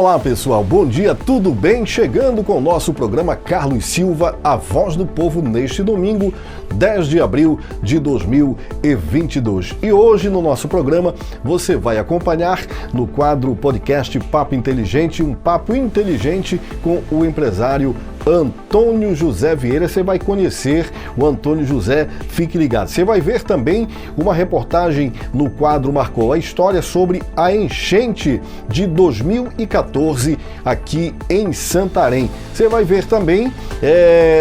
Olá pessoal, bom dia, tudo bem? Chegando com o nosso programa Carlos Silva, a voz do povo, neste domingo, 10 de abril de 2022. E hoje no nosso programa você vai acompanhar no quadro podcast Papo Inteligente, um papo inteligente com o empresário Antônio José Vieira. Você vai conhecer o Antônio José, fique ligado. Você vai ver também uma reportagem no quadro Marcou a História sobre a enchente de 2014 aqui em Santarém. Você vai ver também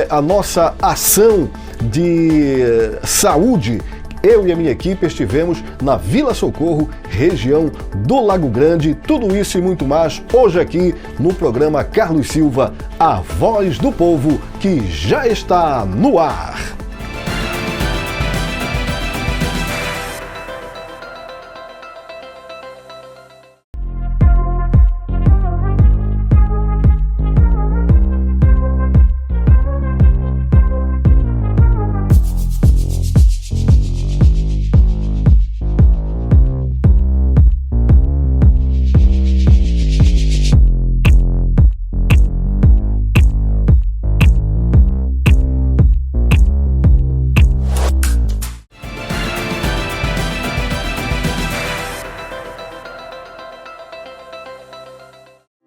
a nossa ação de saúde. Eu e a minha equipe estivemos na Vila Socorro, região do Lago Grande. Tudo isso e muito mais hoje aqui no programa Carlos Silva, a voz do povo, que já está no ar.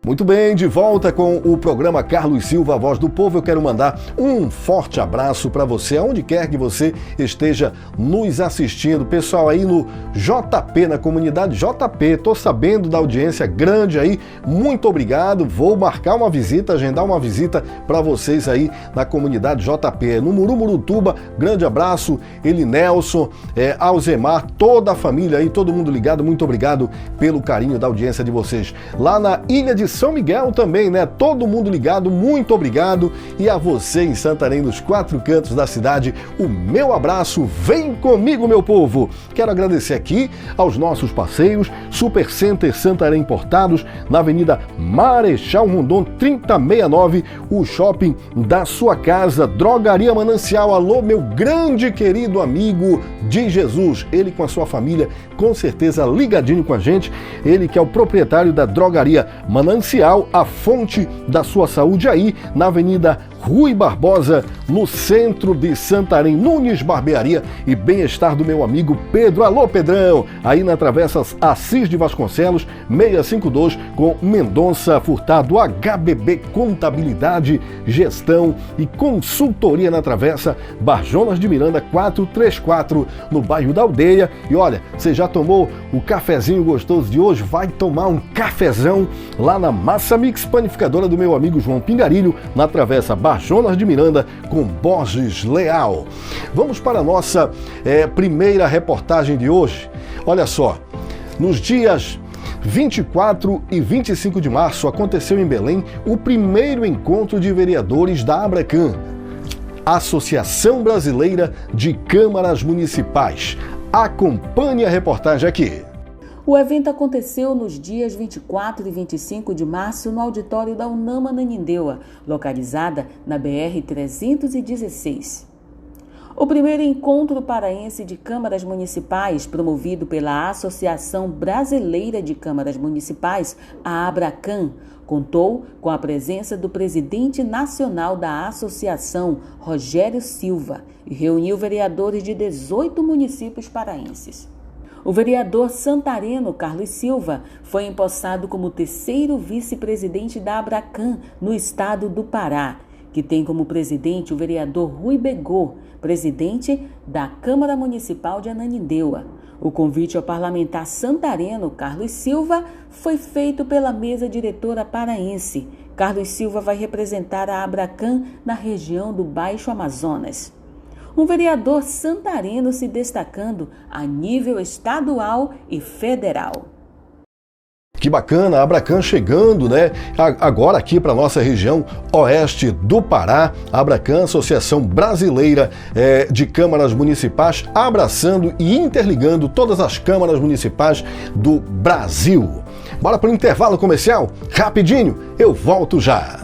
Muito bem, de volta com o programa Carlos Silva, a voz do povo. Eu quero mandar um forte abraço para você, aonde quer que você esteja nos assistindo. Pessoal aí no JP, na comunidade JP, tô sabendo da audiência grande aí, muito obrigado. Vou marcar uma visita, agendar uma visita para vocês aí na comunidade JP, no Murumurutuba. Grande abraço, Elinelson, Alzemar, toda a família aí, todo mundo ligado, muito obrigado pelo carinho da audiência de vocês. Lá na Ilha de São Miguel também, né? Todo mundo ligado, muito obrigado. E a você em Santarém, nos quatro cantos da cidade, o meu abraço. Vem comigo, meu povo! Quero agradecer aqui aos nossos parceiros, Super Center Santarém Importados, na Avenida Marechal Rondon 3069, o shopping da sua casa, Drogaria Manancial. Alô, meu grande querido amigo de Jesus, ele com a sua família, com certeza ligadinho com a gente, ele que é o proprietário da Drogaria Manancial, a fonte da sua saúde, aí na Avenida Rui Barbosa, no centro de Santarém. Nunes Barbearia e Bem-Estar do meu amigo Pedro. Alô, Pedrão! Aí na Travessa Assis de Vasconcelos, 652, com Mendonça Furtado. HBB Contabilidade, Gestão e Consultoria na Travessa Barjonas de Miranda 434, no bairro da Aldeia. E olha, você já tomou o cafezinho gostoso de hoje? Vai tomar um cafezão lá na Massa Mix Panificadora do meu amigo João Pingarilho, na Travessa Barjonas de Miranda, com Borges Leal. Vamos para a nossa primeira reportagem de hoje. Olha só, nos dias 24 e 25 de março aconteceu em Belém o primeiro encontro de vereadores da Abracan, Associação Brasileira de Câmaras Municipais. Acompanhe a reportagem aqui. O evento aconteceu nos dias 24 e 25 de março no auditório da Unama Ananindeua, localizada na BR-316. O primeiro encontro paraense de câmaras municipais, promovido pela Associação Brasileira de Câmaras Municipais, a Abracan, contou com a presença do presidente nacional da associação, Rogério Silva, e reuniu vereadores de 18 municípios paraenses. O vereador santareno Carlos Silva foi empossado como terceiro vice-presidente da Abracan no estado do Pará, que tem como presidente o vereador Rui Begô, presidente da Câmara Municipal de Ananindeua. O convite ao parlamentar santareno Carlos Silva foi feito pela mesa diretora paraense. Carlos Silva vai representar a Abracan na região do Baixo Amazonas. Um vereador santareno se destacando a nível estadual e federal. Que bacana, a Abracan chegando, né? Agora aqui para nossa região oeste do Pará, a Abracan, Associação Brasileira de Câmaras Municipais, abraçando e interligando todas as câmaras municipais do Brasil. Bora para o intervalo comercial? Rapidinho, eu volto já.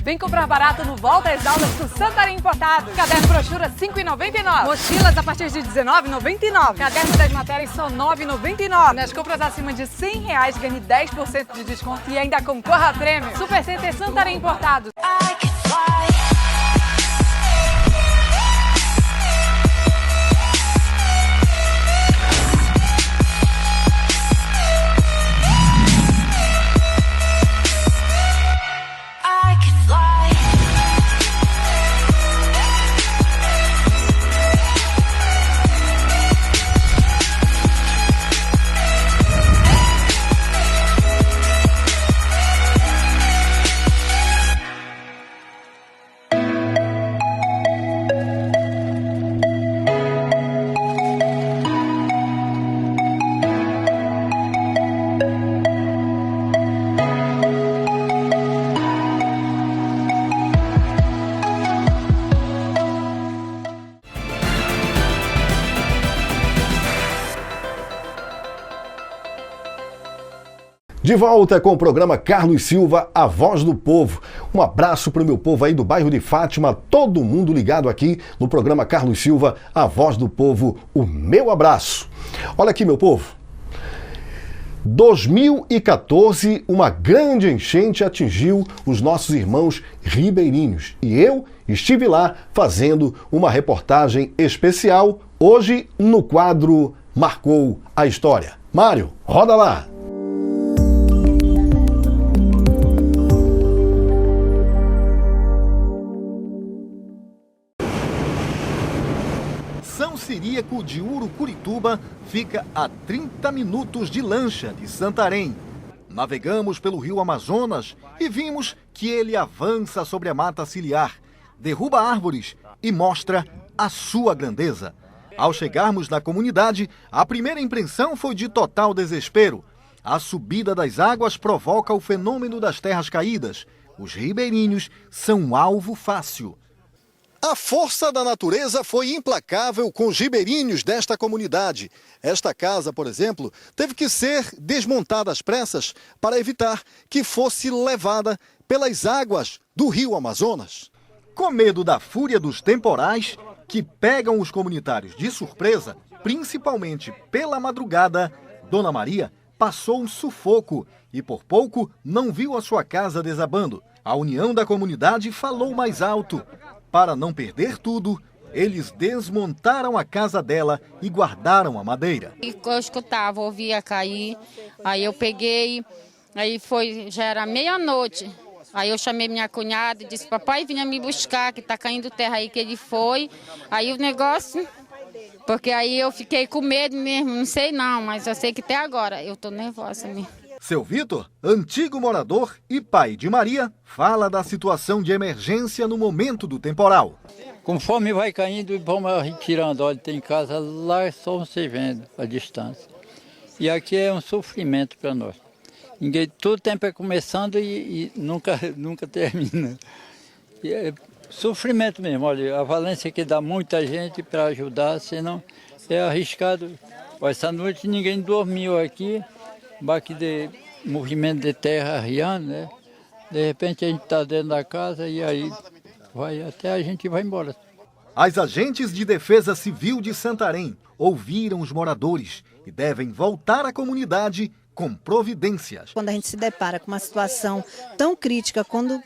Vem comprar barato no Volta às Aulas do Santarém Importado. Caderno brochura R$ 5,99. Mochilas a partir de R$ 19,99. Caderno das matérias só R$ 9,99. Nas compras acima de R$ 100 ganhe 10% de desconto e ainda concorra a prêmio. Super Center Santarém Importado. De volta com o programa Carlos Silva, a voz do povo. Um abraço para o meu povo aí do bairro de Fátima, todo mundo ligado aqui no programa Carlos Silva, a voz do povo, o meu abraço. Olha aqui, meu povo. 2014, uma grande enchente atingiu os nossos irmãos ribeirinhos. E eu estive lá fazendo uma reportagem especial, hoje no quadro Marcou a História. Mário, roda lá! São Ciríaco de Urucurituba fica a 30 minutos de lancha de Santarém. Navegamos pelo rio Amazonas e vimos que ele avança sobre a mata ciliar, derruba árvores e mostra a sua grandeza. Ao chegarmos na comunidade, a primeira impressão foi de total desespero. A subida das águas provoca o fenômeno das terras caídas. Os ribeirinhos são um alvo fácil. A força da natureza foi implacável com os ribeirinhos desta comunidade. Esta casa, por exemplo, teve que ser desmontada às pressas para evitar que fosse levada pelas águas do rio Amazonas. Com medo da fúria dos temporais, que pegam os comunitários de surpresa, principalmente pela madrugada, Dona Maria passou um sufoco e por pouco não viu a sua casa desabando. A união da comunidade falou mais alto. Para não perder tudo, eles desmontaram a casa dela e guardaram a madeira. Eu escutava, ouvia cair, aí eu peguei, já era meia-noite. Aí eu chamei minha cunhada e disse, papai vinha me buscar, que tá caindo terra aí, que ele foi. Aí o negócio, porque aí eu fiquei com medo mesmo, não sei não, mas eu sei que até agora eu tô nervosa mesmo. Seu Vitor, antigo morador e pai de Maria, fala da situação de emergência no momento do temporal. Conforme vai caindo, vamos retirando. Olha, tem casa lá, só você vendo a distância. E aqui é um sofrimento para nós. Todo tempo é começando e nunca termina. E é sofrimento mesmo. Olha, a valência que dá muita gente para ajudar, senão é arriscado. Essa noite ninguém dormiu aqui. Baque de movimento de terra arriando, né? De repente a gente está dentro da casa e aí até a gente vai embora. As agentes de defesa civil de Santarém ouviram os moradores e devem voltar à comunidade com providências. Quando a gente se depara com uma situação tão crítica como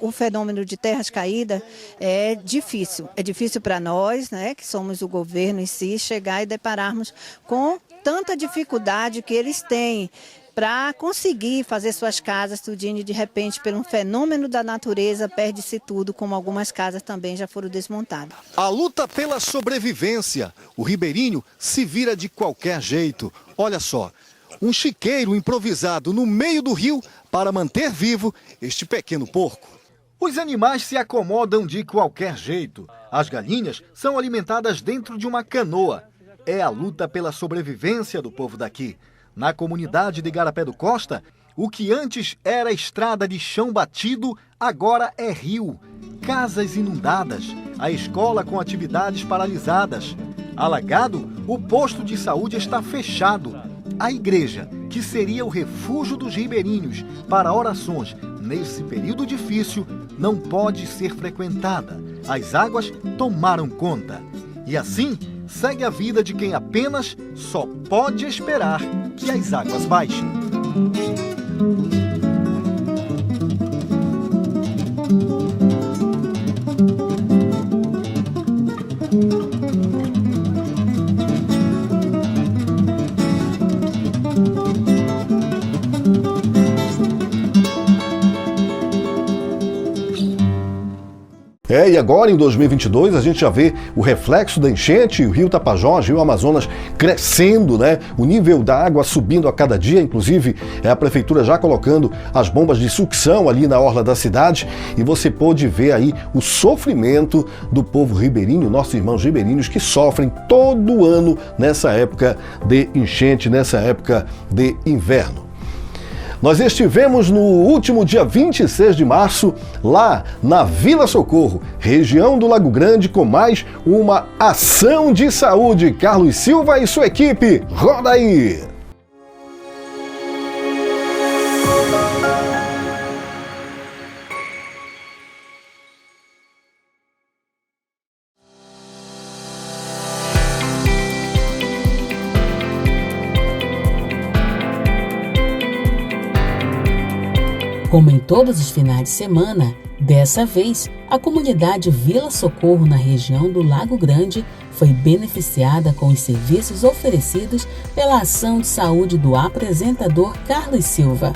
o fenômeno de terras caídas, é difícil. É difícil para nós, né, que somos o governo em si, chegar e depararmos com tanta dificuldade que eles têm para conseguir fazer suas casas tudinho e de repente, pelo fenômeno da natureza, perde-se tudo, como algumas casas também já foram desmontadas. A luta pela sobrevivência. O ribeirinho se vira de qualquer jeito. Olha só, um chiqueiro improvisado no meio do rio para manter vivo este pequeno porco. Os animais se acomodam de qualquer jeito. As galinhas são alimentadas dentro de uma canoa. É a luta pela sobrevivência do povo daqui. Na comunidade de Igarapé do Costa, o que antes era estrada de chão batido, agora é rio. Casas inundadas, a escola com atividades paralisadas. Alagado, o posto de saúde está fechado. A igreja, que seria o refúgio dos ribeirinhos para orações nesse período difícil, não pode ser frequentada. As águas tomaram conta. E assim, segue a vida de quem apenas só pode esperar que as águas baixem. E agora em 2022 a gente já vê o reflexo da enchente, o rio Tapajós, o rio Amazonas crescendo, né? O nível da água subindo a cada dia, inclusive a prefeitura já colocando as bombas de sucção ali na orla da cidade, e você pôde ver aí o sofrimento do povo ribeirinho, nossos irmãos ribeirinhos que sofrem todo ano nessa época de enchente, nessa época de inverno. Nós estivemos no último dia 26 de março, lá na Vila Socorro, região do Lago Grande, com mais uma ação de saúde. Carlos Silva e sua equipe, roda aí! Como em todos os finais de semana, dessa vez, a comunidade Vila Socorro, na região do Lago Grande, foi beneficiada com os serviços oferecidos pela ação de saúde do apresentador Carlos Silva.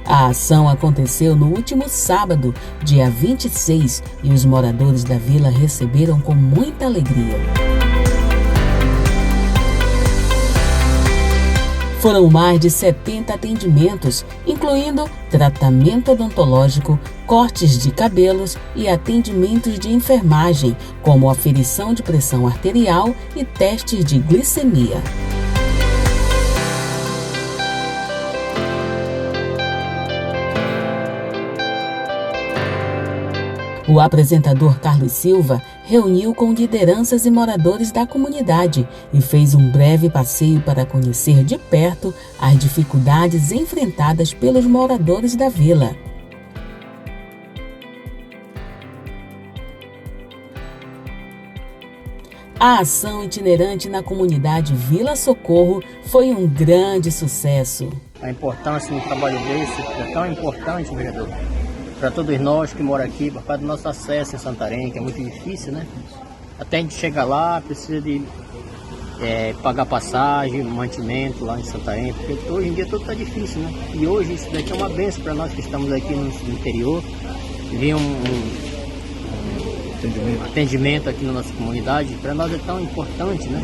A ação aconteceu no último sábado, dia 26, e os moradores da vila receberam com muita alegria. Foram mais de 70 atendimentos, incluindo tratamento odontológico, cortes de cabelos e atendimentos de enfermagem, como aferição de pressão arterial e testes de glicemia. O apresentador Carlos Silva reuniu com lideranças e moradores da comunidade e fez um breve passeio para conhecer de perto as dificuldades enfrentadas pelos moradores da vila. A ação itinerante na comunidade Vila Socorro foi um grande sucesso. A importância de um trabalho desse é tão importante, vereador, para todos nós que moramos aqui, por causa do nosso acesso em Santarém, que é muito difícil, né? Até a gente chegar lá, precisa de pagar passagem, mantimento lá em Santarém, porque hoje em dia tudo está difícil, né? E hoje isso daqui é uma bênção para nós que estamos aqui no interior. Vir um atendimento aqui na nossa comunidade, para nós é tão importante, né?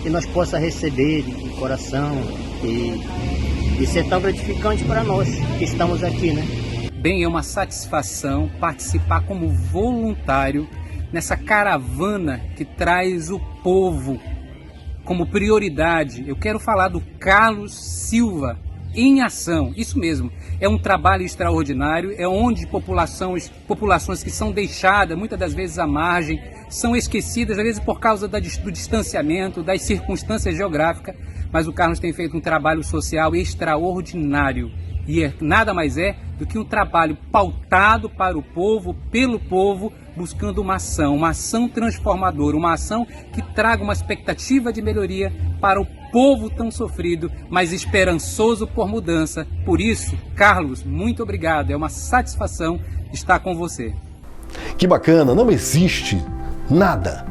Que nós possa receber de coração e ser tão gratificante para nós que estamos aqui, né? Bem, é uma satisfação participar como voluntário nessa caravana que traz o povo como prioridade. Eu quero falar do Carlos Silva em ação, isso mesmo, é um trabalho extraordinário, é onde populações que são deixadas muitas das vezes à margem, são esquecidas às vezes por causa do distanciamento, das circunstâncias geográficas, mas o Carlos tem feito um trabalho social extraordinário. E nada mais é do que um trabalho pautado para o povo, pelo povo, buscando uma ação transformadora, uma ação que traga uma expectativa de melhoria para o povo tão sofrido, mas esperançoso por mudança. Por isso, Carlos, muito obrigado, é uma satisfação estar com você. Que bacana, não existe nada,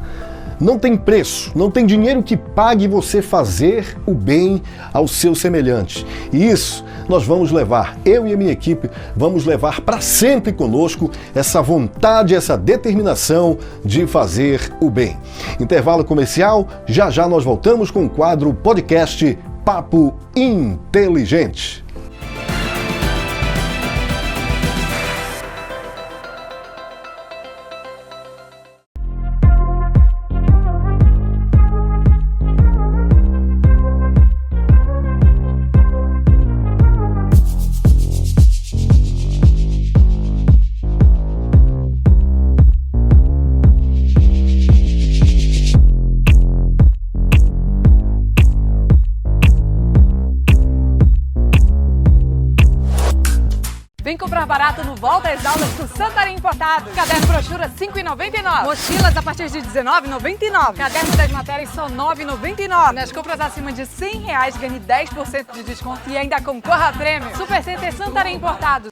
não tem preço, não tem dinheiro que pague você fazer o bem ao seu semelhante. E isso nós vamos levar, eu e a minha equipe, vamos levar para sempre conosco essa vontade, essa determinação de fazer o bem. Intervalo comercial, já já nós voltamos com o quadro podcast Papo Inteligente. Vem comprar barato no Volta às Aulas do Santarém Importados. Caderno brochura R$ 5,99. Mochilas a partir de R$ 19,99. Caderno das matérias só R$ 9,99. Nas compras acima de R$ 100, ganhe 10% de desconto e ainda concorra a prêmio. Supercenter Santarém Importados.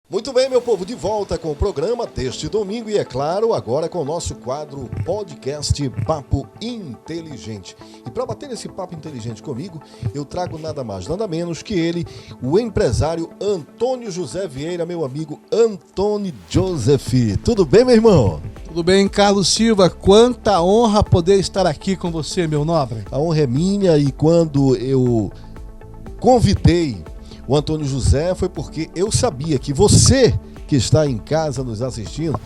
Muito bem, meu povo, de volta com o programa deste domingo e, é claro, agora com o nosso quadro podcast Papo Inteligente. E para bater esse papo inteligente comigo, eu trago nada mais, nada menos que ele, o empresário Antônio José Vieira, meu amigo Antônio Joseph. Tudo bem, meu irmão? Tudo bem, Carlos Silva? Quanta honra poder estar aqui com você, meu nobre. A honra é minha, e quando eu convidei o Antônio José foi porque eu sabia que você que está em casa nos assistindo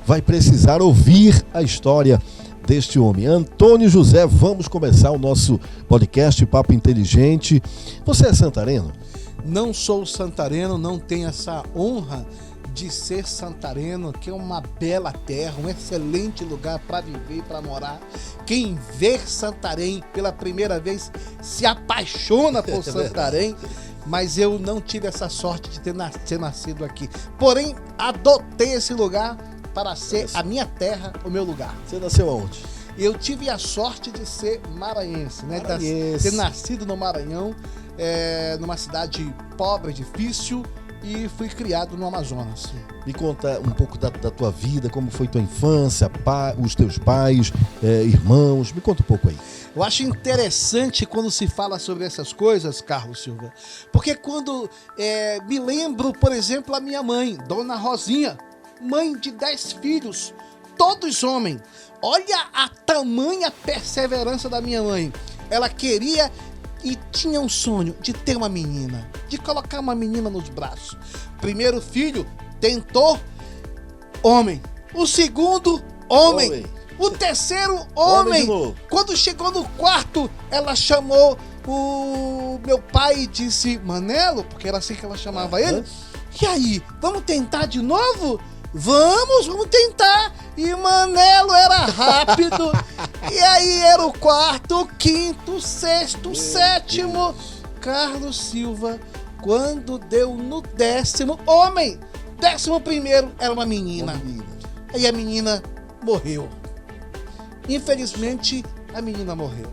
vai precisar ouvir a história deste homem. Antônio José, vamos começar o nosso podcast Papo Inteligente. Você é santareno? Não sou santareno, não tenho essa honra de ser santareno, que é uma bela terra, um excelente lugar para viver e para morar. Quem vê Santarém pela primeira vez se apaixona por Santarém. Mas eu não tive essa sorte de ter nascido aqui. Porém, adotei esse lugar para ser a minha terra, o meu lugar. Você nasceu aonde? Eu tive a sorte de ser maranhense, né? Ter nascido no Maranhão, numa cidade pobre, difícil, e fui criado no Amazonas. Me conta um pouco da tua vida, como foi tua infância, os teus pais, irmãos. Me conta um pouco aí. Eu acho interessante quando se fala sobre essas coisas, Carlos Silva, porque quando me lembro, por exemplo, a minha mãe, Dona Rosinha, mãe de 10 filhos, todos homens. Olha a tamanha perseverança da minha mãe. Ela queria e tinha um sonho de ter uma menina, de colocar uma menina nos braços. Primeiro filho tentou, homem. O segundo, homem. O terceiro, homem. Quando chegou no quarto, ela chamou o meu pai e disse, Manelo, porque era assim que ela chamava ele. E aí, vamos tentar de novo? Vamos tentar. E Manelo era rápido. E aí era o quarto, o quinto, o sexto, o sétimo. Carlos Silva, quando deu no 10º, homem. 11º era uma menina. Aí a menina morreu. Infelizmente, a menina morreu.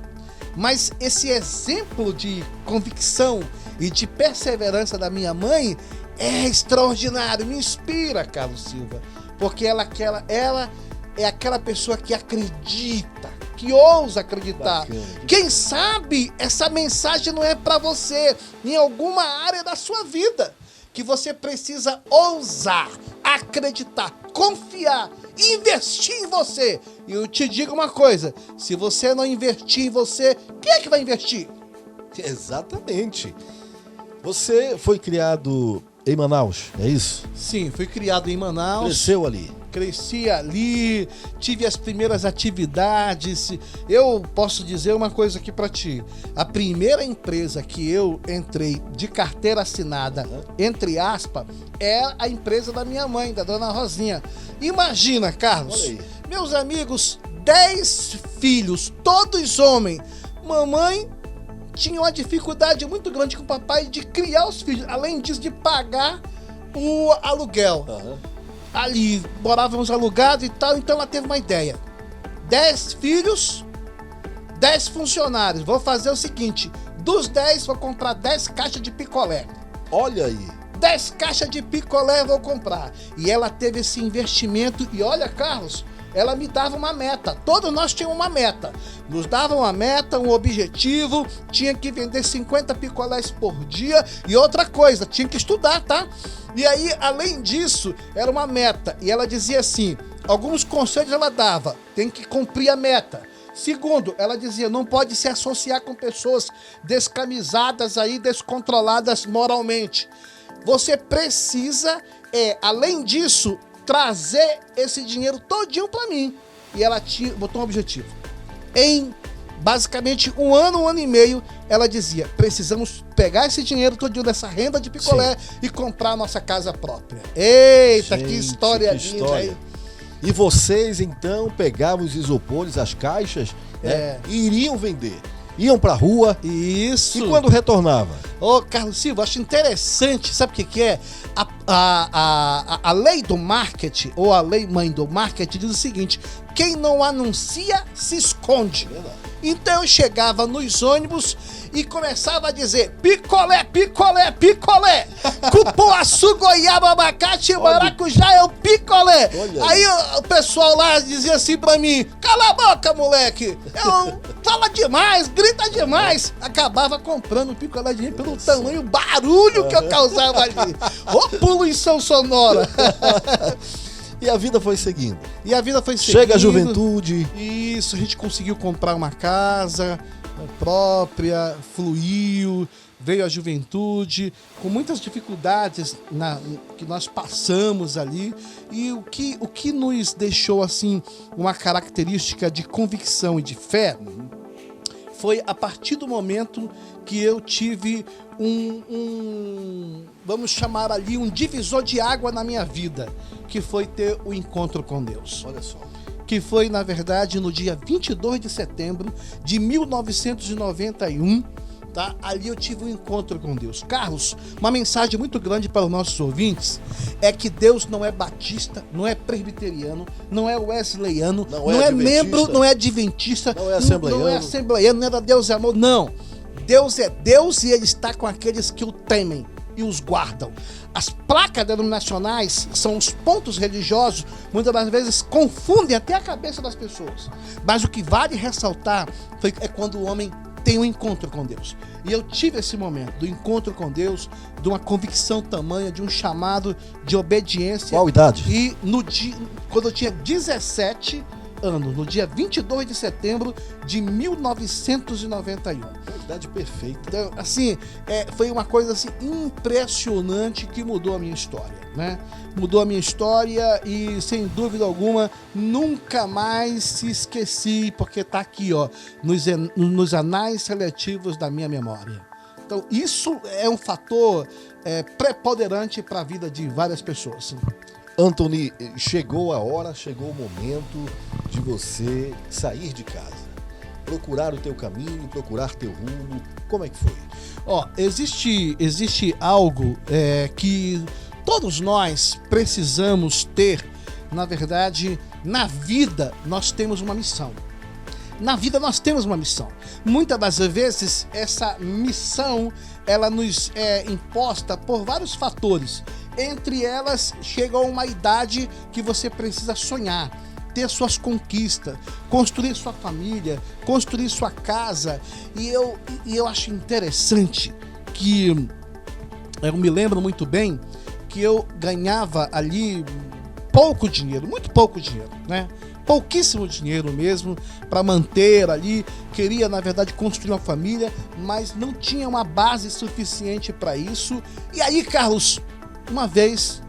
Mas esse exemplo de convicção e de perseverança da minha mãe é extraordinário, me inspira, Carlos Silva. Porque ela é aquela pessoa que acredita, que ousa acreditar. Bacana. Quem sabe essa mensagem não é para você em alguma área da sua vida, que você precisa ousar, acreditar, confiar, investir em você. E eu te digo uma coisa, se você não investir em você, quem é que vai investir? Exatamente. Você foi criado em Manaus, é isso? Sim, fui criado em Manaus. Cresceu ali? Cresci ali, tive as primeiras atividades. Eu posso dizer uma coisa aqui pra ti. A primeira empresa que eu entrei de carteira assinada, entre aspas, é a empresa da minha mãe, da Dona Rosinha. Imagina, Carlos, meus amigos, 10 filhos, todos homens. Mamãe tinha uma dificuldade muito grande com o papai de criar os filhos, além disso de pagar o aluguel. Ali morávamos alugados e tal, então ela teve uma ideia. 10 filhos, 10 funcionários. Vou fazer o seguinte, dos 10 vou comprar 10 caixas de picolé. Olha aí. 10 caixas de picolé eu vou comprar. E ela teve esse investimento e olha, Carlos, ela me dava uma meta. Todos nós tínhamos uma meta. Nos dava uma meta, um objetivo, tinha que vender 50 picolés por dia e outra coisa, tinha que estudar, tá? E aí, além disso, era uma meta. E ela dizia assim, alguns conselhos ela dava, tem que cumprir a meta. Segundo, ela dizia, não pode se associar com pessoas descamisadas aí, descontroladas moralmente. Você precisa, além disso, trazer esse dinheiro todinho pra mim. E ela botou um objetivo. Em basicamente um ano e meio, ela dizia, precisamos pegar esse dinheiro todinho dessa renda de picolé e comprar a nossa casa própria. Eita, gente, que história linda aí. E vocês, então, pegavam os isopores, as caixas, e iriam vender. Iam pra rua. Isso. E quando retornava? Ô, Carlos Silva, acho interessante, sabe o que é? A lei do marketing, ou a lei mãe do marketing, diz o seguinte, quem não anuncia, se esconde. Então eu chegava nos ônibus e começava a dizer picolé, picolé, picolé, cupuaçu, goiaba, abacate, maracujá é o picolé. Aí o pessoal lá dizia assim pra mim, cala a boca, moleque, fala demais, grita demais. Acabava comprando o picolé de mim pelo tamanho, o barulho que eu causava ali. Ô poluição sonora. E a vida foi seguindo. Chega a juventude. Isso, a gente conseguiu comprar uma casa própria, fluiu, veio a juventude, com muitas dificuldades que nós passamos ali. E o que nos deixou assim uma característica de convicção e de fé foi a partir do momento que eu tive vamos chamar ali, um divisor de água na minha vida, que foi ter o encontro com Deus. Olha só. Que foi, na verdade, no dia 22 de setembro de 1991, tá? Ali eu tive um encontro com Deus. Carlos, uma mensagem muito grande para os nossos ouvintes é que Deus não é batista, não é presbiteriano, não é wesleyano, não é membro, não é adventista, não é assembleiano, não é da Deus é amor, não. Deus é Deus e Ele está com aqueles que o temem e os guardam. As placas denominacionais são os pontos religiosos, muitas das vezes confundem até a cabeça das pessoas. Mas o que vale ressaltar é quando o homem tem um encontro com Deus. E eu tive esse momento do encontro com Deus, de uma convicção tamanha, de um chamado de obediência. Qual idade? E quando eu tinha 17 anos, no dia 22 de setembro de 1991. Idade perfeita. Então, assim, foi uma coisa assim, impressionante que mudou a minha história, né? Mudou a minha história e, sem dúvida alguma, nunca mais se esqueci, porque tá aqui, ó, nos anais seletivos da minha memória. Então, isso é um fator preponderante para a vida de várias pessoas. Anthony, chegou a hora, chegou o momento de você sair de casa, procurar o teu caminho, procurar teu rumo. Como é que foi? Ó, existe algo que todos nós precisamos ter. Na verdade, na vida nós temos uma missão. Na vida nós temos uma missão. Muitas das vezes essa missão ela nos é imposta por vários fatores. Entre elas, chega uma idade que você precisa sonhar, ter suas conquistas, construir sua família, construir sua casa. E eu acho interessante que eu me lembro muito bem que eu ganhava ali pouco dinheiro, muito pouco dinheiro, né? Pouquíssimo dinheiro mesmo para manter ali. Queria, na verdade, construir uma família, mas não tinha uma base suficiente para isso. E aí, Carlos, uma vez,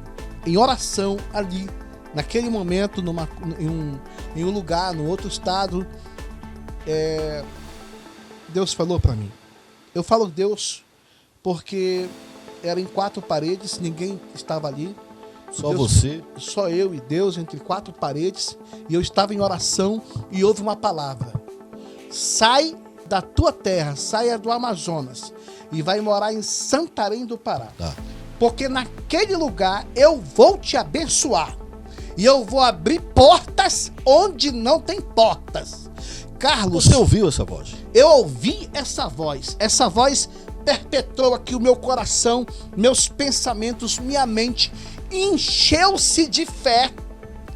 em oração ali, naquele momento, em um lugar, no outro estado, Deus falou para mim. Eu falo Deus porque era em 4 paredes, ninguém estava ali. Só Deus, você? Só eu e Deus entre 4 paredes. E eu estava em oração e houve uma palavra. Sai da tua terra, saia do Amazonas e vai morar em Santarém do Pará. Tá. Porque naquele lugar eu vou te abençoar. E eu vou abrir portas onde não tem portas. Carlos... Você ouviu essa voz? Eu ouvi essa voz. Essa voz perpetrou aqui o meu coração, meus pensamentos, minha mente. Encheu-se de fé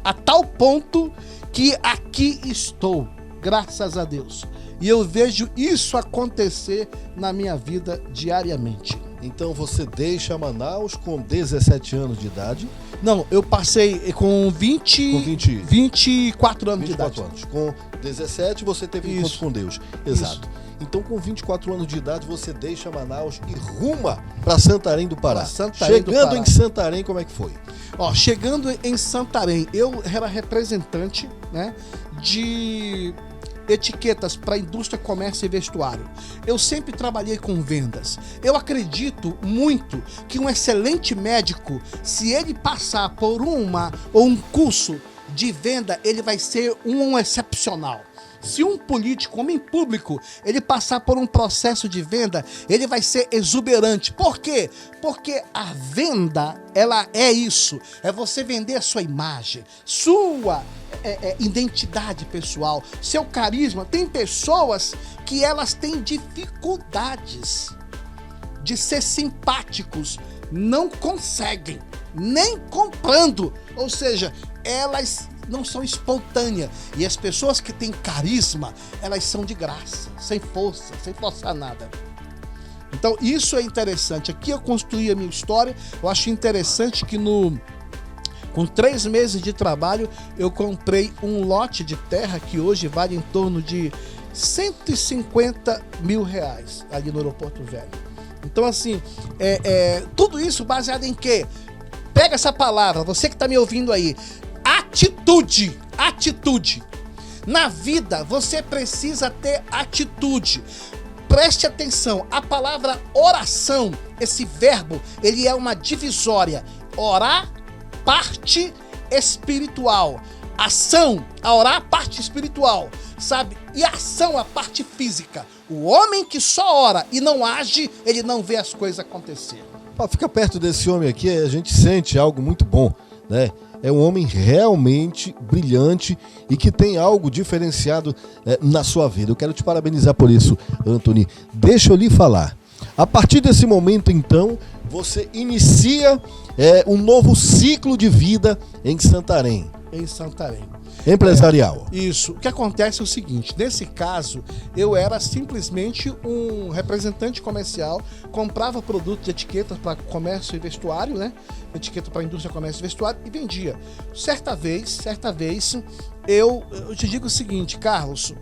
a tal ponto que aqui estou, graças a Deus. E eu vejo isso acontecer na minha vida diariamente. Então você deixa Manaus com 17 anos de idade? Não, eu passei com 24 anos de idade. Anos. Com 17 você teve encontro com Deus. Exato. Isso. Então com 24 anos de idade você deixa Manaus e ruma para Santarém do Pará. Chegando em Santarém, como é que foi? Chegando em Santarém, eu era representante, né, de etiquetas para indústria, comércio e vestuário. Eu sempre trabalhei com vendas. Eu acredito muito que um excelente médico, se ele passar por um curso de venda, ele vai ser um excepcional. Se um político, homem público, ele passar por um processo de venda, ele vai ser exuberante. Por quê? Porque a venda, ela é isso. É você vender a sua imagem, sua identidade pessoal, seu carisma. Tem pessoas que elas têm dificuldades de ser simpáticos, não conseguem, nem comprando. Ou seja, elas não são espontâneas. E as pessoas que têm carisma, elas são de graça, sem força, sem forçar nada. Então isso é interessante. Aqui eu construí a minha história. Eu acho interessante que com 3 meses de trabalho, eu comprei um lote de terra que hoje vale em torno de 150 mil reais ali no Aeroporto Velho. Então assim, tudo isso baseado em quê? Pega essa palavra, você que está me ouvindo aí. Atitude, atitude. Na vida você precisa ter atitude. Preste atenção, a palavra oração, esse verbo, ele é uma divisória. Orar, parte espiritual. Ação, a orar, parte espiritual, sabe? E ação, a parte física. O homem que só ora e não age, ele não vê as coisas acontecer. Para ficar perto desse homem aqui, a gente sente algo muito bom, né? É um homem realmente brilhante e que tem algo diferenciado na sua vida. Eu quero te parabenizar por isso, Anthony. Deixa eu lhe falar. A partir desse momento, então, você inicia um novo ciclo de vida em Santarém. Em Santarém. Empresarial. Isso. O que acontece é o seguinte, nesse caso, eu era simplesmente um representante comercial, comprava produtos de etiquetas para comércio e vestuário, né? Etiqueta para indústria, comércio e vestuário, e vendia. Certa vez, eu te digo o seguinte, Carlos,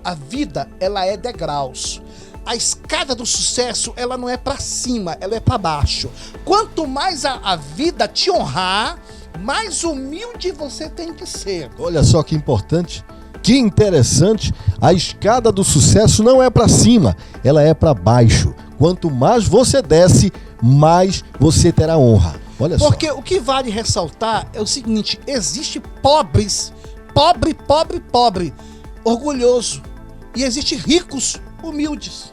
a vida, ela é degraus. A escada do sucesso, ela não é para cima, ela é para baixo. Quanto mais a vida te honrar, mais humilde você tem que ser. Olha só que importante, que interessante. A escada do sucesso não é para cima, ela é para baixo. Quanto mais você desce, mais você terá honra. Olha só. Porque o que vale ressaltar é o seguinte, existe pobre, orgulhoso. E existe ricos, humildes.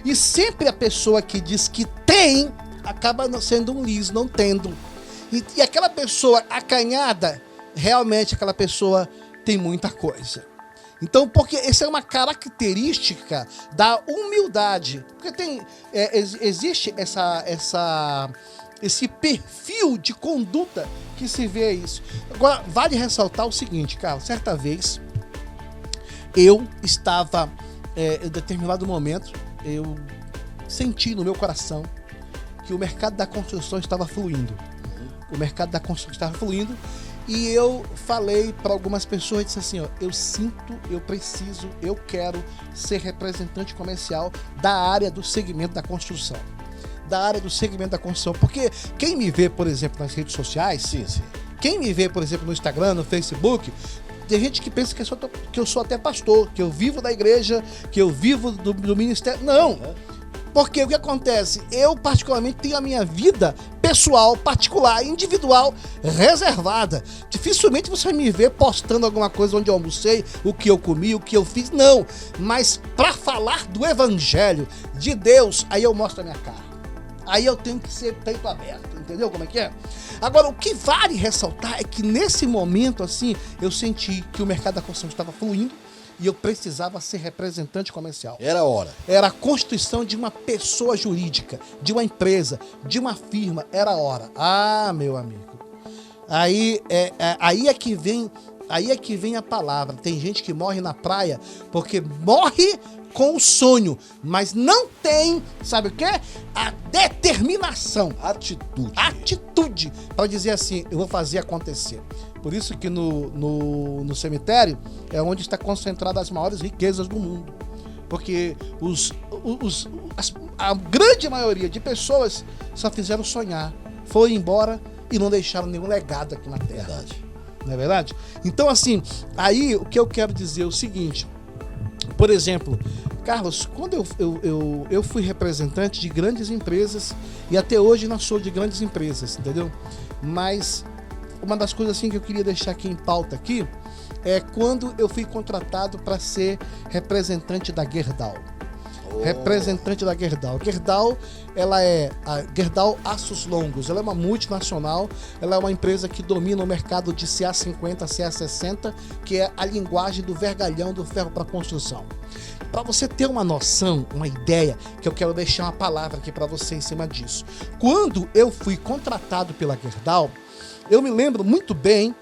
E sempre a pessoa que diz que tem, acaba sendo um liso, não tendo. E aquela pessoa acanhada, realmente aquela pessoa tem muita coisa. Então, porque essa é uma característica da humildade. Porque existe esse perfil de conduta que se vê isso. Agora, vale ressaltar o seguinte, Carlos. Certa vez, eu estava, em determinado momento, eu senti no meu coração que o mercado da construção estava fluindo. O mercado da construção estava fluindo e eu falei para algumas pessoas e disse assim, ó, eu sinto, eu preciso, eu quero ser representante comercial da área do segmento da construção. Da área do segmento da construção. Porque quem me vê, por exemplo, nas redes sociais, sim. Quem me vê, por exemplo, no Instagram, no Facebook, tem gente que pensa que eu sou até pastor, que eu vivo da igreja, que eu vivo do ministério. Não! Porque o que acontece? Eu, particularmente, tenho a minha vida pessoal, particular, individual, reservada. Dificilmente você vai me ver postando alguma coisa onde eu almocei, o que eu comi, o que eu fiz. Não. Mas para falar do evangelho de Deus, aí eu mostro a minha cara. Aí eu tenho que ser peito aberto. Entendeu como é que é? Agora, o que vale ressaltar é que nesse momento, assim, eu senti que o mercado da construção estava fluindo. E eu precisava ser representante comercial. Era a hora. Era a constituição de uma pessoa jurídica, de uma empresa, de uma firma. Era a hora. Ah, meu amigo. Aí é que vem aí é que vem a palavra. Tem gente que morre na praia porque morre com o sonho, mas não tem, sabe o quê? A determinação. Atitude para dizer assim, eu vou fazer acontecer. Por isso que no cemitério é onde está concentrada as maiores riquezas do mundo. Porque a grande maioria de pessoas só fizeram sonhar, foram embora e não deixaram nenhum legado aqui na Terra. Verdade. Não é verdade? Então, assim, aí o que eu quero dizer é o seguinte. Por exemplo, Carlos, quando eu fui representante de grandes empresas e até hoje não sou de grandes empresas, entendeu? Mas uma das coisas assim que eu queria deixar aqui em pauta aqui é quando eu fui contratado para ser representante da Gerdau. Representante da Gerdau. Gerdau, ela é a Gerdau Aços Longos. Ela é uma multinacional. Ela é uma empresa que domina o mercado de CA50, CA60, que é a linguagem do vergalhão do ferro para construção. Para você ter uma noção, uma ideia, que eu quero deixar uma palavra aqui para você em cima disso. Quando eu fui contratado pela Gerdau, eu me lembro muito bem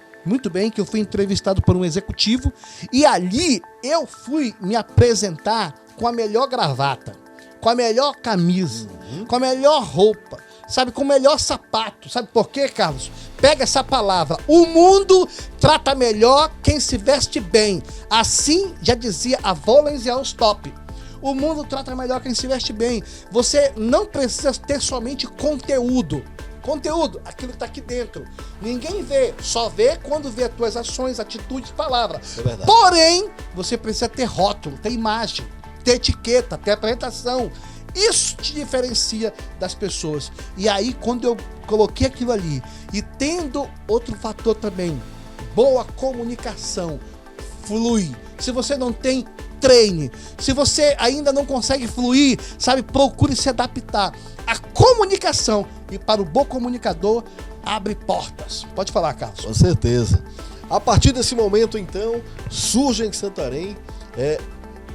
que eu fui entrevistado por um executivo e ali eu fui me apresentar com a melhor gravata, com a melhor camisa, com a melhor roupa, sabe, com o melhor sapato. Sabe por quê, Carlos? Pega essa palavra. O mundo trata melhor quem se veste bem. Assim já dizia a Volens e a Ostop. O mundo trata melhor quem se veste bem. Você não precisa ter somente conteúdo. Conteúdo, aquilo que tá aqui dentro. Ninguém vê, só vê quando vê as tuas ações, atitudes, palavras. É verdade. Porém, você precisa ter rótulo, ter imagem, ter etiqueta, ter apresentação. Isso te diferencia das pessoas. E aí, quando eu coloquei aquilo ali, e tendo outro fator também, boa comunicação, flui. Se você não tem, treine. Se você ainda não consegue fluir, sabe, procure se adaptar. A comunicação, e para o bom comunicador, abre portas. Pode falar, Carlos. Com certeza. A partir desse momento, então, surge em Santarém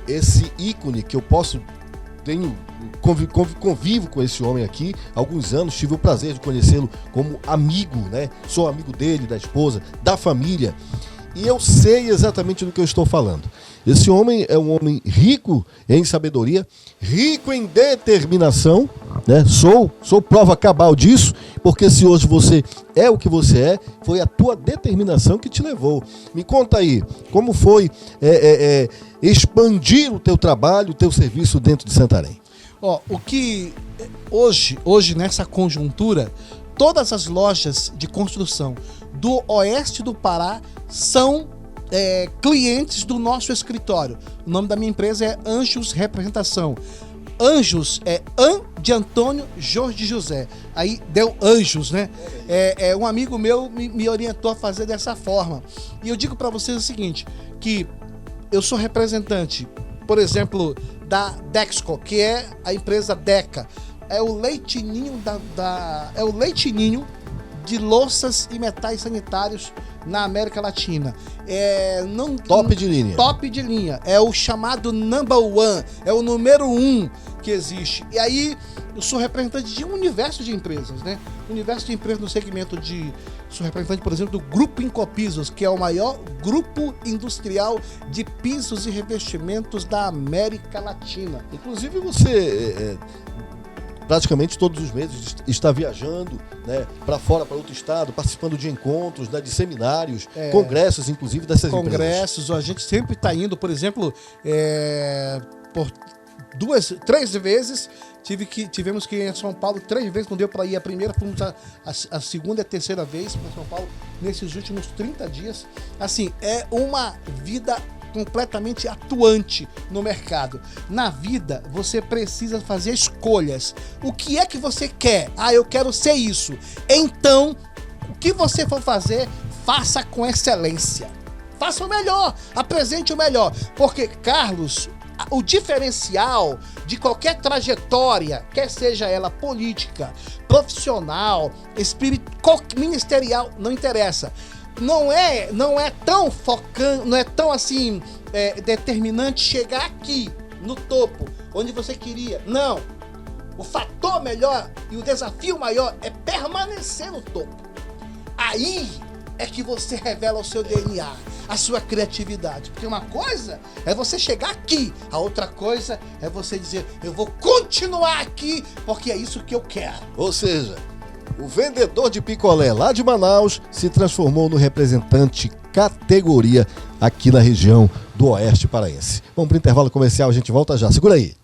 esse ícone que eu convivo com esse homem aqui há alguns anos, tive o prazer de conhecê-lo como amigo, né? Sou amigo dele, da esposa, da família, e eu sei exatamente do que eu estou falando. Esse homem é um homem rico em sabedoria, rico em determinação, né? Sou prova cabal disso, porque se hoje você é o que você é, foi a tua determinação que te levou. Me conta aí, como foi expandir o teu trabalho, o teu serviço dentro de Santarém? O que hoje nessa conjuntura, todas as lojas de construção do oeste do Pará são clientes do nosso escritório. O nome da minha empresa é Anjos Representação. Anjos é An de Antônio Jorge José. Aí deu Anjos, né? Um amigo meu me orientou a fazer dessa forma. E eu digo para vocês o seguinte, que eu sou representante, por exemplo, da Dexco, que é a empresa Deca. É o leitinho é o leitinho de louças e metais sanitários na América Latina. Top de linha. Top de linha. É o chamado number one. É o número 1 que existe. E aí, eu sou representante de um universo de empresas, né? Universo de empresas no segmento de... Sou representante, por exemplo, do Grupo Incopisos, que é o maior grupo industrial de pisos e revestimentos da América Latina. Inclusive, você... praticamente todos os meses está viajando, né, para fora, para outro estado, participando de encontros, né, de seminários, congressos, inclusive, dessas empresas. Congressos, a gente sempre está indo, por exemplo, por 3 vezes, tivemos que ir em São Paulo 3 vezes, não deu para ir a primeira, fomos a segunda e a terceira vez para São Paulo nesses últimos 30 dias. Assim, é uma vida completamente atuante no mercado. Na vida, você precisa fazer escolhas. O que é que você quer? Eu quero ser isso. Então, o que você for fazer, faça com excelência. Faça o melhor, apresente o melhor. Porque, Carlos, o diferencial de qualquer trajetória, quer seja ela política, profissional, ministerial, não interessa. Não é tão focante, não é tão assim determinante chegar aqui no topo, onde você queria. Não. O fator melhor e o desafio maior é permanecer no topo. Aí é que você revela o seu DNA, a sua criatividade. Porque uma coisa é você chegar aqui, a outra coisa é você dizer, eu vou continuar aqui porque é isso que eu quero. Ou seja, o vendedor de picolé lá de Manaus se transformou no representante categoria aqui na região do Oeste Paraense. Vamos para o intervalo comercial, a gente volta já. Segura aí.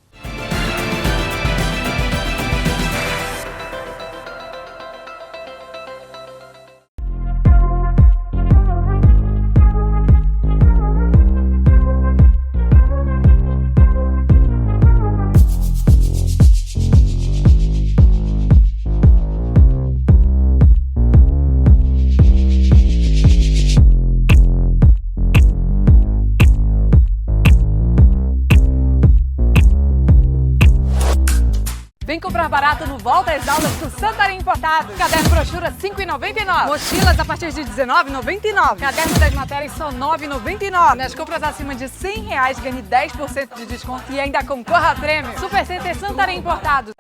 Vem comprar barato no Volta às Aulas do Santarém Importado. Caderno brochura R$ 5,99. Mochilas a partir de R$ 19,99. Caderno das matérias só R$ 9,99. Nas compras acima de R$ 100, ganhe 10% de desconto e ainda concorra a prêmio. Super Center Santarém Importado.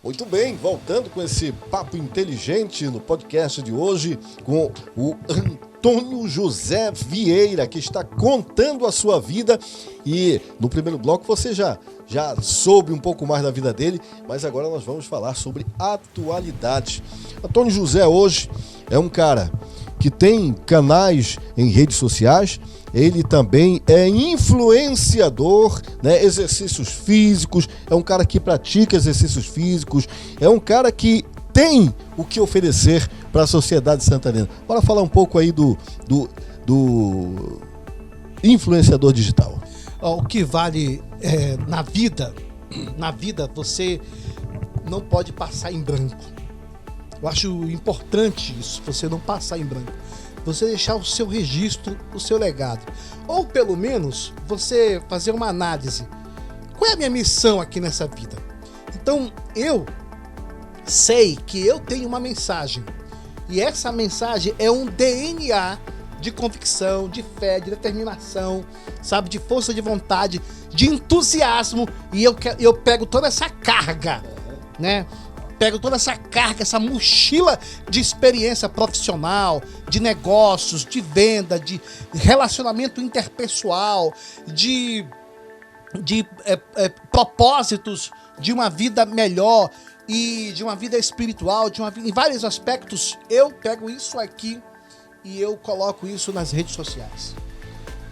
Muito bem, voltando com esse papo inteligente no podcast de hoje com o Antônio José Vieira, que está contando a sua vida. E no primeiro bloco você já soube um pouco mais da vida dele, mas agora nós vamos falar sobre atualidade. Antônio José hoje é um cara que tem canais em redes sociais. Ele também é influenciador, né? Exercícios físicos, é um cara que pratica exercícios físicos, é um cara que tem o que oferecer para a sociedade santarena. Bora falar um pouco aí do influenciador digital. O que vale na vida você não pode passar em branco. Eu acho importante isso, você não passar em branco. Você deixar o seu registro, o seu legado. Ou pelo menos você fazer uma análise. Qual é a minha missão aqui nessa vida? Então eu sei que eu tenho uma mensagem. E essa mensagem é um DNA de convicção, de fé, de determinação, sabe, de força de vontade, de entusiasmo. E eu pego toda essa carga, né? Pego toda essa carga, essa mochila de experiência profissional, de negócios, de venda, de relacionamento interpessoal, de propósitos de uma vida melhor e de uma vida espiritual, em vários aspectos. Eu pego isso aqui e eu coloco isso nas redes sociais,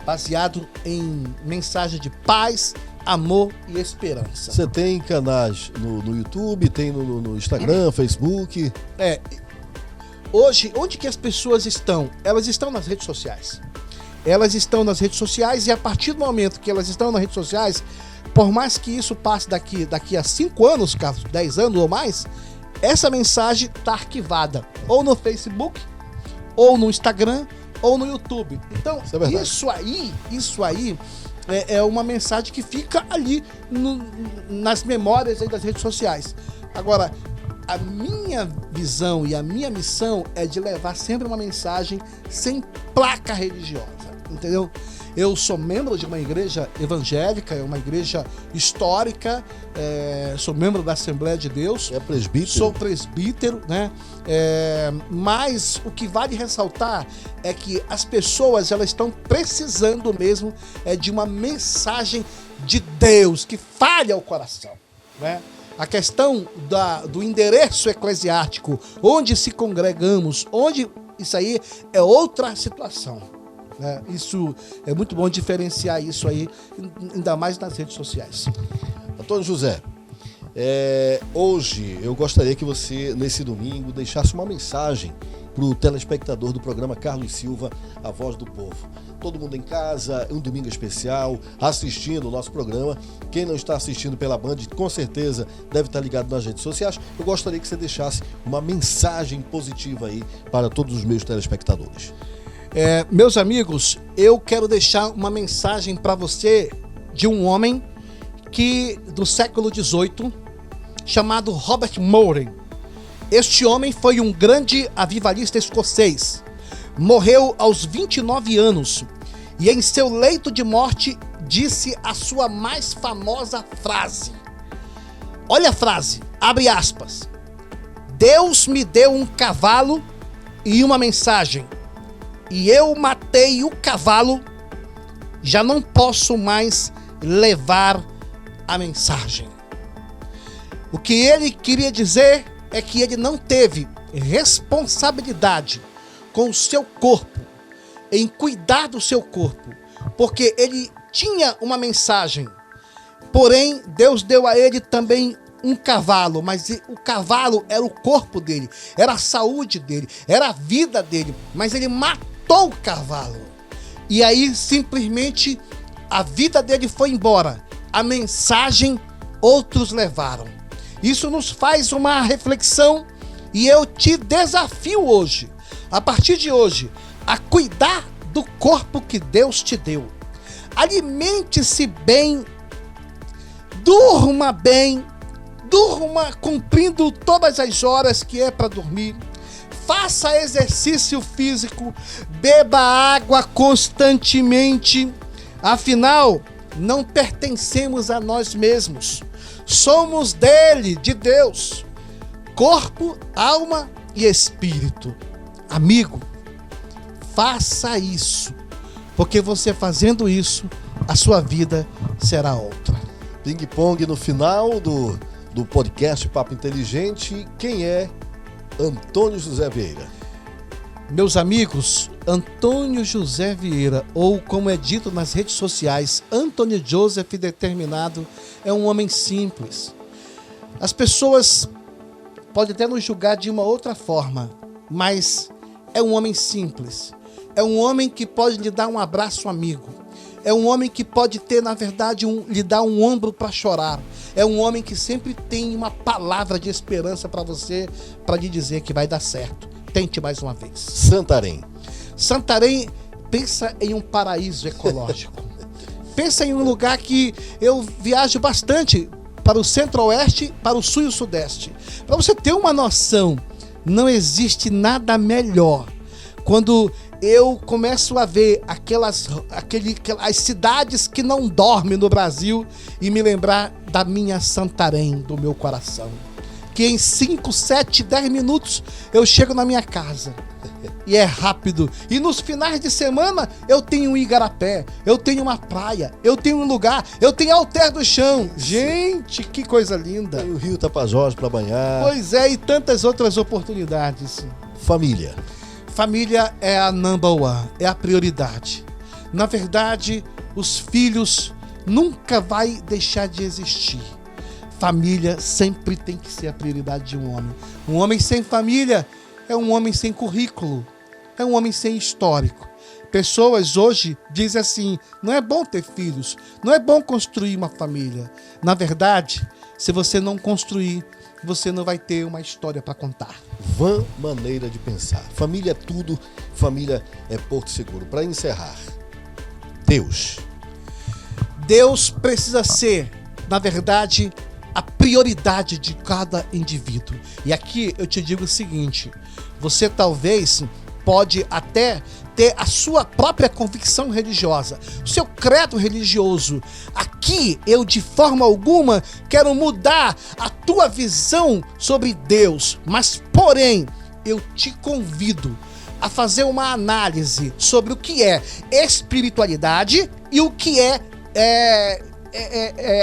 baseado em mensagem de paz, amor e esperança. Você tem canais no YouTube, tem no Instagram, Facebook? Hoje, onde que as pessoas estão? Elas estão nas redes sociais. Elas estão nas redes sociais e a partir do momento que elas estão nas redes sociais, por mais que isso passe daqui a 5 anos, 10 anos ou mais, essa mensagem está arquivada ou no Facebook, ou no Instagram, ou no YouTube. Então, isso aí é uma mensagem que fica ali nas memórias aí das redes sociais. Agora, a minha visão e a minha missão é de levar sempre uma mensagem sem placa religiosa, entendeu? Eu sou membro de uma igreja evangélica, é uma igreja histórica, sou membro da Assembleia de Deus. É presbítero? Sou presbítero, né? Mas o que vale ressaltar é que as pessoas, elas estão precisando mesmo de uma mensagem de Deus que fale ao coração, né? A questão do endereço eclesiástico, onde se congregamos, isso aí é outra situação, né? Isso é muito bom diferenciar isso aí, ainda mais nas redes sociais. Antônio José, hoje eu gostaria que você, nesse domingo, deixasse uma mensagem para o telespectador do programa Carlos Silva, A Voz do Povo. Todo mundo em casa, um domingo especial, assistindo o nosso programa. Quem não está assistindo pela Band, com certeza deve estar ligado nas redes sociais. Eu gostaria que você deixasse uma mensagem positiva aí para todos os meus telespectadores. Meus amigos, eu quero deixar uma mensagem para você de um homem do século XVIII, chamado Robert Murray. Este homem foi um grande avivalista escocês. Morreu aos 29 anos e em seu leito de morte disse a sua mais famosa frase. Olha a frase, abre aspas. Deus me deu um cavalo e uma mensagem, e eu matei o cavalo, já não posso mais levar a mensagem. O que ele queria dizer é que ele não teve responsabilidade com o seu corpo, em cuidar do seu corpo, porque ele tinha uma mensagem. Porém, Deus deu a ele também um cavalo, mas o cavalo era o corpo dele, era a saúde dele, era a vida dele, mas ele matou o cavalo. E aí, simplesmente, a vida dele foi embora. A mensagem, outros levaram. Isso nos faz uma reflexão e eu te desafio hoje, a partir de hoje, a cuidar do corpo que Deus te deu. Alimente-se bem, durma cumprindo todas as horas que é para dormir. Faça exercício físico, beba água constantemente. Afinal, não pertencemos a nós mesmos. Somos dele, de Deus. Corpo, alma e espírito. Amigo, faça isso, porque você fazendo isso, a sua vida será outra. Ping-pong no final do podcast Papo Inteligente. Quem é Antônio José Vieira? Meus amigos, Antônio José Vieira, ou como é dito nas redes sociais, Anthony Joseph Determinado, é um homem simples. As pessoas podem até nos julgar de uma outra forma, mas é um homem simples. É um homem que pode lhe dar um abraço amigo. É um homem que pode ter, na verdade, lhe dar um ombro para chorar. É um homem que sempre tem uma palavra de esperança para você, para lhe dizer que vai dar certo. Tente mais uma vez. Santarém. Santarém, pensa em um paraíso ecológico. Pensa em um lugar que eu viajo bastante, para o centro-oeste, para o sul e o sudeste. Para você ter uma noção, não existe nada melhor quando eu começo a ver aquelas cidades que não dormem no Brasil e me lembrar da minha Santarém, do meu coração. Que em 5, 7, 10 minutos eu chego na minha casa. E é rápido. E nos finais de semana eu tenho um igarapé, eu tenho uma praia, eu tenho um lugar, eu tenho Alter do Chão. Gente, que coisa linda. Tem o Rio Tapajós para banhar. Pois é, e tantas outras oportunidades. Família. Família é a number one, é a prioridade. Na verdade, os filhos nunca vai deixar de existir. Família sempre tem que ser a prioridade de um homem. Um homem sem família é um homem sem currículo, é um homem sem histórico. Pessoas hoje dizem assim, não é bom ter filhos, não é bom construir uma família. Na verdade, se você não construir, você não vai ter uma história para contar. Vã maneira de pensar. Família é tudo, família é porto seguro. Para encerrar, Deus precisa ser, na verdade, a prioridade de cada indivíduo. E aqui eu te digo o seguinte, você talvez pode até ter a sua própria convicção religiosa, o seu credo religioso. Aqui eu de forma alguma quero mudar a tua visão sobre Deus, mas porém eu te convido a fazer uma análise sobre o que é espiritualidade e o que é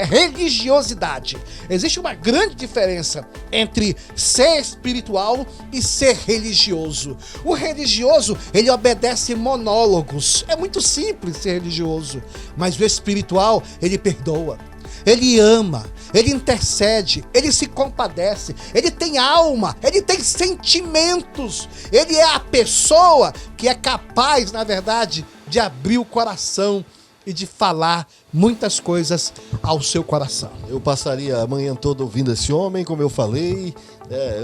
religiosidade. Existe uma grande diferença entre ser espiritual e ser religioso. O religioso, ele obedece monólogos. É muito simples ser religioso. Mas o espiritual, ele perdoa. Ele ama, ele intercede, ele se compadece, ele tem alma, ele tem sentimentos. Ele é a pessoa que é capaz, na verdade, de abrir o coração e de falar muitas coisas ao seu coração. Eu passaria a manhã toda ouvindo esse homem, como eu falei,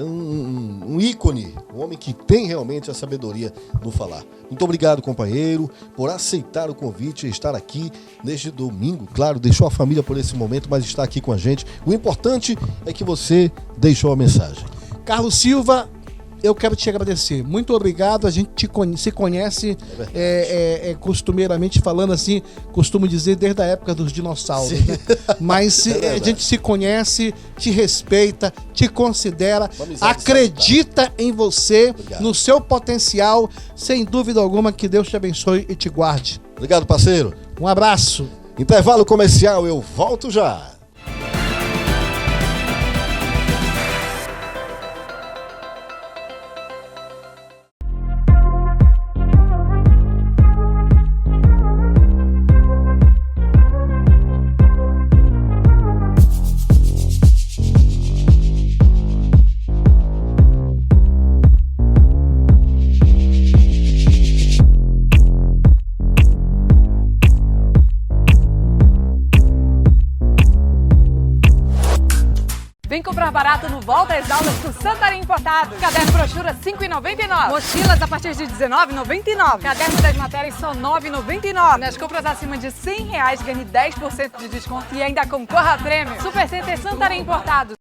um ícone, um homem que tem realmente a sabedoria do falar. Muito obrigado, companheiro, por aceitar o convite e estar aqui neste domingo. Claro, deixou a família por esse momento, mas está aqui com a gente. O importante é que você deixou a mensagem. Carlos Silva, eu quero te agradecer. Muito obrigado. A gente se conhece costumeiramente falando assim, costumo dizer desde a época dos dinossauros, né? Mas a gente se conhece, te respeita, te considera, acredita em você, obrigado, no seu potencial. Sem dúvida alguma, que Deus te abençoe e te guarde. Obrigado, parceiro. Um abraço. Intervalo comercial, eu volto já. Vem comprar barato no Volta às Aulas do Santarém Importados. Caderno brochura R$ 5,99. Mochilas a partir de R$ 19,99. Caderno das matérias só R$ 9,99. Nas compras acima de R$ 100, ganhe 10% de desconto e ainda concorra a prêmio. Super Center Santarém Importados.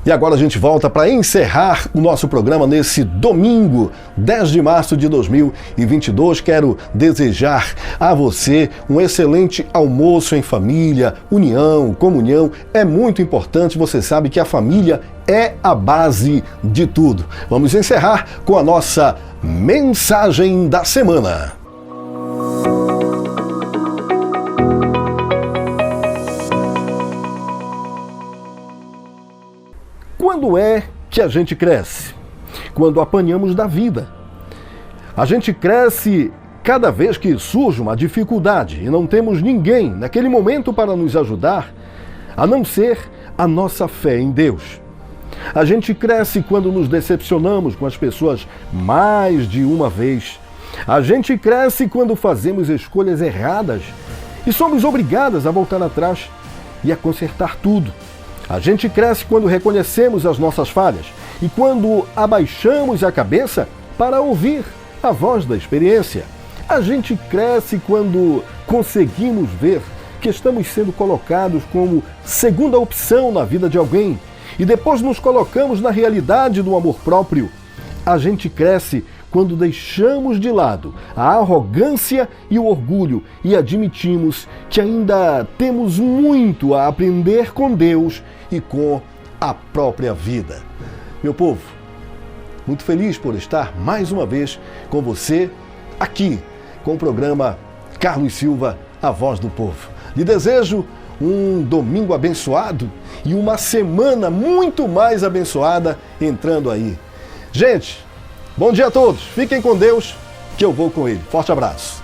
E agora a gente volta para encerrar o nosso programa nesse domingo, 10 de março de 2022. Quero desejar a você um excelente almoço em família, união, comunhão. É muito importante, você sabe que a família é a base de tudo. Vamos encerrar com a nossa mensagem da semana. Quando é que a gente cresce? Quando apanhamos da vida. A gente cresce cada vez que surge uma dificuldade e não temos ninguém naquele momento para nos ajudar, a não ser a nossa fé em Deus. A gente cresce quando nos decepcionamos com as pessoas mais de uma vez. A gente cresce quando fazemos escolhas erradas e somos obrigadas a voltar atrás e a consertar tudo. A gente cresce quando reconhecemos as nossas falhas e quando abaixamos a cabeça para ouvir a voz da experiência. A gente cresce quando conseguimos ver que estamos sendo colocados como segunda opção na vida de alguém e depois nos colocamos na realidade do amor próprio. A gente cresce quando deixamos de lado a arrogância e o orgulho e admitimos que ainda temos muito a aprender com Deus e com a própria vida. Meu povo, muito feliz por estar mais uma vez com você aqui com o programa Carlos Silva, a voz do povo. Lhe desejo um domingo abençoado e uma semana muito mais abençoada entrando aí. Gente, bom dia a todos. Fiquem com Deus, que eu vou com Ele. Forte abraço.